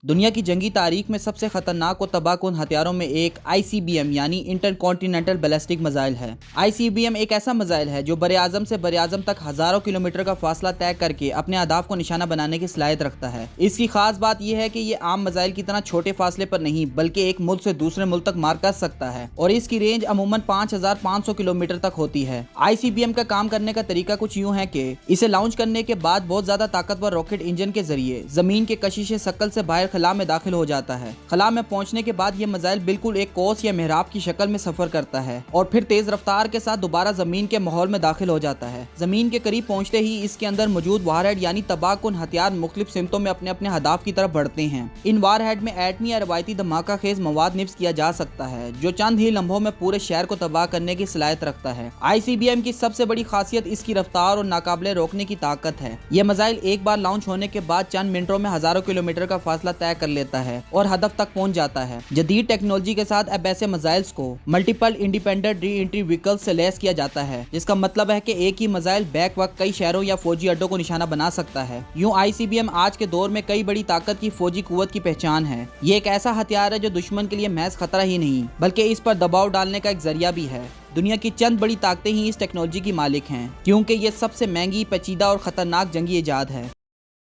दुनिया की जंगी तारीख में सबसे खतरनाक और तबाहकुन हथियारों में एक ICBM यानी इंटरकॉन्टिनेंटल बैलिस्टिक मिसाइल है। ICBM एक ऐसा मिसाइल है जो बरे-आज़म से बरे-आज़म तक हजारों किलोमीटर का फासला तय करके अपने अहदाफ को निशाना बनाने की सलाहियत रखता है। इसकी खास बात यह है कि ये आम मिसाइल की तरह छोटे फासले पर नहीं बल्कि एक मुल्क से दूसरे मुल्क तक मार कर सकता है और इसकी रेंज अमूमन 5500 किलोमीटर तक होती है। ICBM का काम करने का तरीका कुछ यूँ है कि इसे लॉन्च करने के बाद बहुत ज्यादा ताकतवर रॉकेट इंजन के जरिए जमीन के कशिश शक्ल से बाहर खला में दाखिल हो जाता है। खला में पहुंचने के बाद यह मिसाइल बिल्कुल एक कोस या मेहराब की शक्ल में सफर करता है और फिर तेज रफ्तार के साथ दोबारा जमीन के माहौल में दाखिल हो जाता है। जमीन के करीब पहुंचते ही इसके अंदर मौजूद वारहेड यानी तबाहकुन हथियार मुख्तलिफ सिमतों में अपने अपने हदाफ की तरफ बढ़ते हैं। इन वारहेड में एटमी या रवायती धमाका खेज मवाद निफ्स किया जा सकता है जो चंद ही लम्हों में पूरे शहर को तबाह करने की सलाहियत रखता है। ICBM की सबसे बड़ी खासियत इसकी रफ्तार और नाकाबिले रोकने की ताकत है। यह मिसाइल एक बार लॉन्च होने के बाद चंद मिनटों में हजारों किलोमीटर का फासला तय कर लेता है और हदफ तक पहुंच जाता है। जदीद टेक्नोलॉजी के साथ अब ऐसे मिसाइल्स को multiple independent re entry vehicles से लैस किया जाता है, जिसका मतलब है कि एक ही मिसाइल बैक वक्त कई शहरों या फौजी अड्डों को निशाना बना सकता है। यूं ICBM आज के दौर में कई बड़ी ताकत की फौजी कुव्वत की पहचान है। ये एक ऐसा हथियार है जो दुश्मन के लिए महज खतरा ही नहीं बल्कि इस पर दबाव डालने का एक जरिया भी है। दुनिया की चंद बड़ी ताकतें ही इस टेक्नोलॉजी की मालिक हैं क्योंकि ये सबसे महंगी, पेचीदा और खतरनाक जंगी इजाद है।